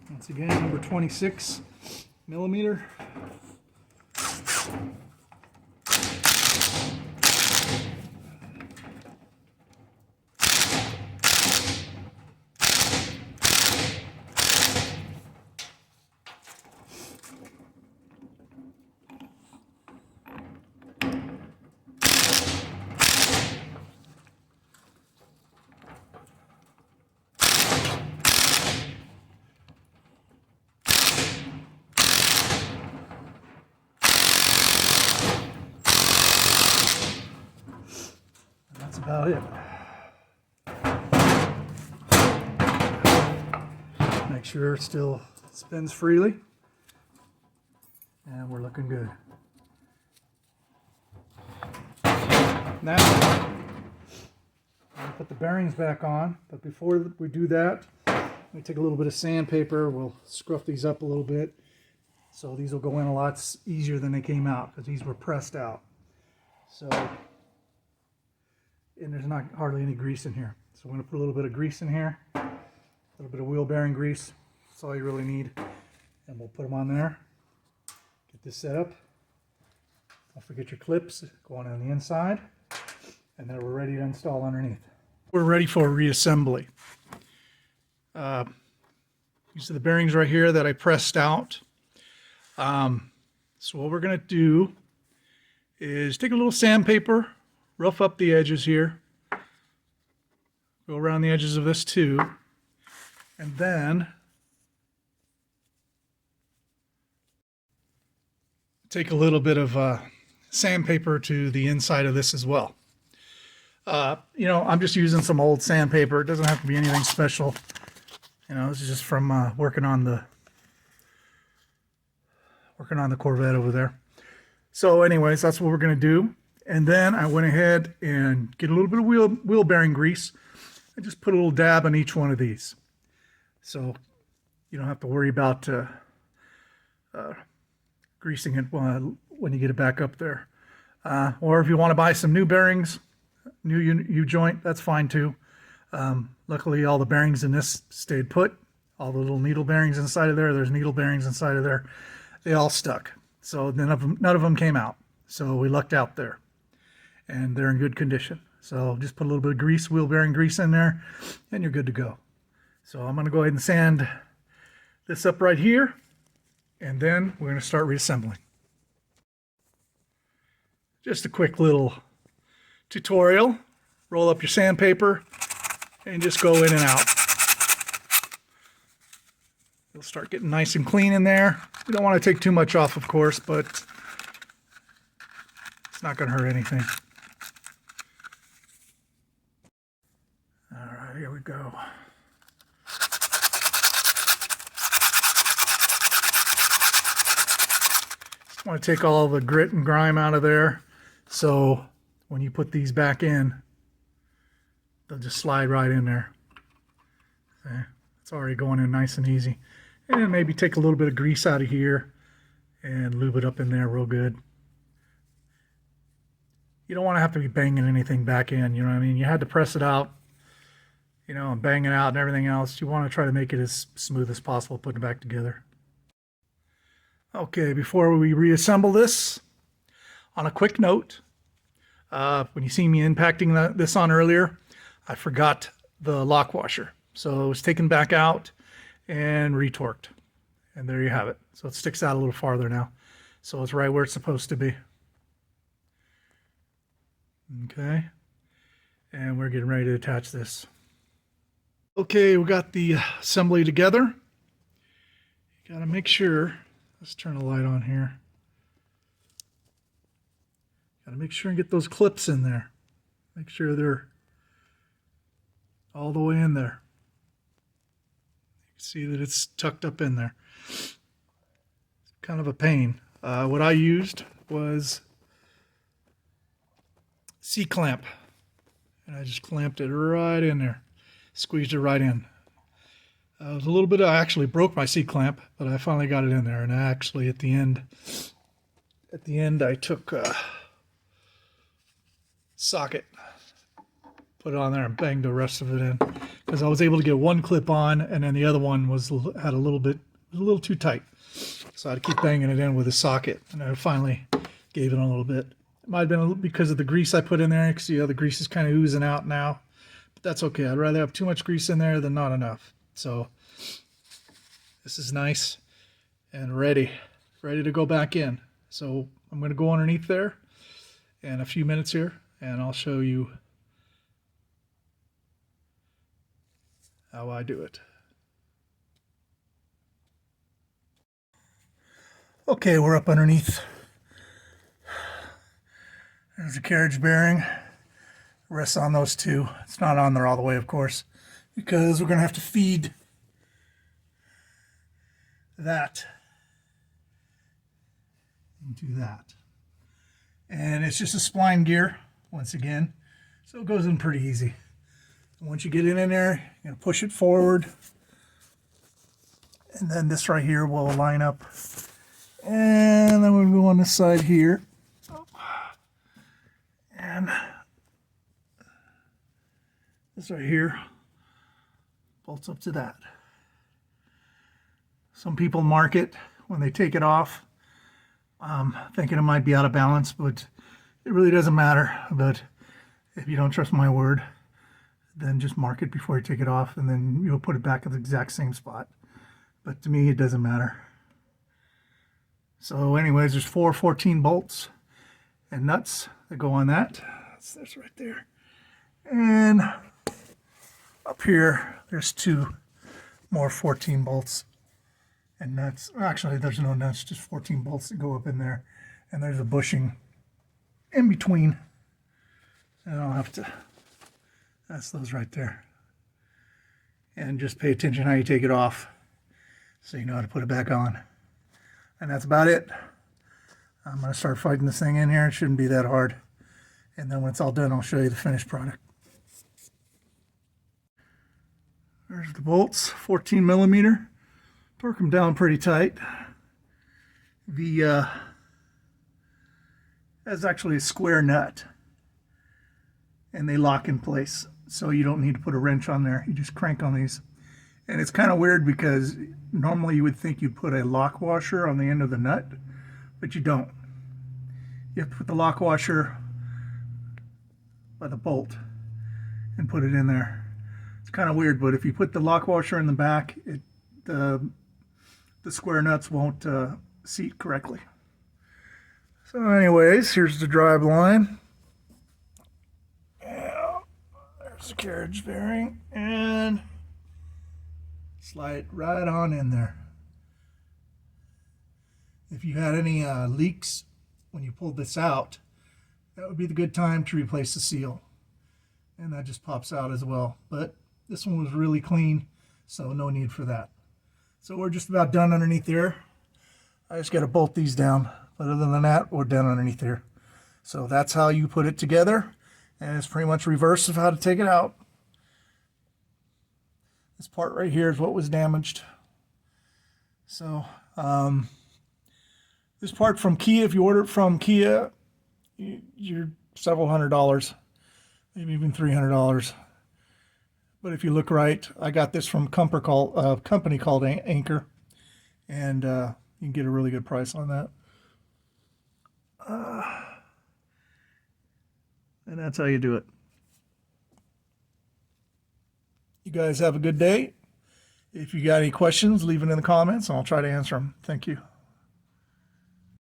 Once again, number 26 millimeter. That's about it. Make sure it still spins freely, and we're looking good. Now, I'll put the bearings back on, but before we do that, we take a little bit of sandpaper. We'll scruff these up a little bit, so these will go in a lot easier than they came out, because these were pressed out. So, and there's not hardly any grease in here. So we're going to put a little bit of grease in here, a little bit of wheel bearing grease. That's all you really need. And we'll put them on there. Get this set up. Don't forget your clips going on the inside. And then we're ready to install underneath. We're ready for reassembly. These are the bearings right here that I pressed out. So what we're going to do is take a little sandpaper, rough up the edges here, go around the edges of this too, and then take a little bit of sandpaper to the inside of this as well. You know, I'm just using some old sandpaper. It doesn't have to be anything special. You know, this is just from working on the Corvette over there. So anyways, that's what we're going to do. And then I went ahead and get a little bit of wheel bearing grease. I just put a little dab on each one of these. So you don't have to worry about greasing it when you get it back up there. Or if you want to buy some new bearings, new U-joint, that's fine too. Luckily all the bearings in this stayed put. All the little needle bearings inside of there, there's needle bearings inside of there. They all stuck. So none of them came out. So we lucked out there. And they're in good condition. So just put a little bit of grease, wheel bearing grease in there, and you're good to go. So I'm going to go ahead and sand this up right here, and then we're going to start reassembling. Just a quick little tutorial. Roll up your sandpaper and just go in and out. It'll start getting nice and clean in there. You don't want to take too much off, of course, but it's not going to hurt anything. All right, here we go. Just want to take all the grit and grime out of there, so when you put these back in, they'll just slide right in there. Okay. It's already going in nice and easy. And then maybe take a little bit of grease out of here and lube it up in there real good. You don't want to have to be banging anything back in, you know what I mean? You had to press it out, you know, and bang it out and everything else. You want to try to make it as smooth as possible, putting it back together. Okay, before we reassemble this, on a quick note, when you see me impacting this on earlier, I forgot the lock washer. So it was taken back out and retorqued. And there you have it. So it sticks out a little farther now. So it's right where it's supposed to be. Okay. And we're getting ready to attach this. Okay, we got the assembly together. You gotta make sure, let's turn the light on here. Gotta make sure and get those clips in there. Make sure they're all the way in there. You can see that it's tucked up in there. It's kind of a pain. What I used was C-clamp. And I just clamped it right in there. Squeezed it right in. It was a little bit, I actually broke my C-clamp, but I finally got it in there. And actually at the end I took a socket, put it on there and banged the rest of it in. because I was able to get one clip on, and then the other one had a little too tight. So I had to keep banging it in with a socket, and I finally gave it a little bit. It might have been because of the grease I put in there, because the grease is kind of oozing out now. But that's okay. I'd rather have too much grease in there than not enough. So this is nice and ready to go back in. So I'm going to go underneath there in a few minutes here, and I'll show you how I do it. Okay, we're up underneath. There's a carriage bearing. Rests on those two. It's not on there all the way, of course, because we're going to have to feed that into that. And it's just a spline gear, once again, so it goes in pretty easy. And once you get it in there, you're going to push it forward, and then this right here will line up. And then we'll go on this side here, and this right here bolts up to that. Some people mark it when they take it off, thinking it might be out of balance, but it really doesn't matter. But if you don't trust my word, then just mark it before you take it off, and then you'll put it back at the exact same spot. But to me, it doesn't matter. So anyways, there's 4 14 bolts and nuts that go on that. That's right there. And up here, there's 2 more 14 bolts and nuts. Actually, there's no nuts, just 14 bolts that go up in there. And there's a bushing in between. And I'll have to, that's those right there. And just pay attention how you take it off so you know how to put it back on. And that's about it. I'm going to start fighting this thing in here. It shouldn't be that hard. And then when it's all done, I'll show you the finished product. There's the bolts, 14 millimeter. Torque them down pretty tight. That's actually a square nut. And they lock in place. So you don't need to put a wrench on there. You just crank on these. And it's kind of weird because normally you would think you'd put a lock washer on the end of the nut, but you don't. You have to put the lock washer by the bolt and put it in there. It's kind of weird, but if you put the lock washer in the back, the square nuts won't seat correctly. So anyways, here's the drive line. Yeah, there's the carriage bearing, and slide it right on in there. If you had any leaks when you pulled this out, that would be the good time to replace the seal. And that just pops out as well. But this one was really clean, so no need for that. So we're just about done underneath there. I just got to bolt these down. But other than that, we're done underneath there. So that's how you put it together. And it's pretty much reverse of how to take it out. This part right here is what was damaged. So this part from Kia, if you order it from Kia, you're several $100s, maybe even $300. But if you look right, I got this from a company called Anchor, and you can get a really good price on that. And that's how you do it. You guys have a good day. If you got any questions, leave it in the comments and I'll try to answer them. Thank you.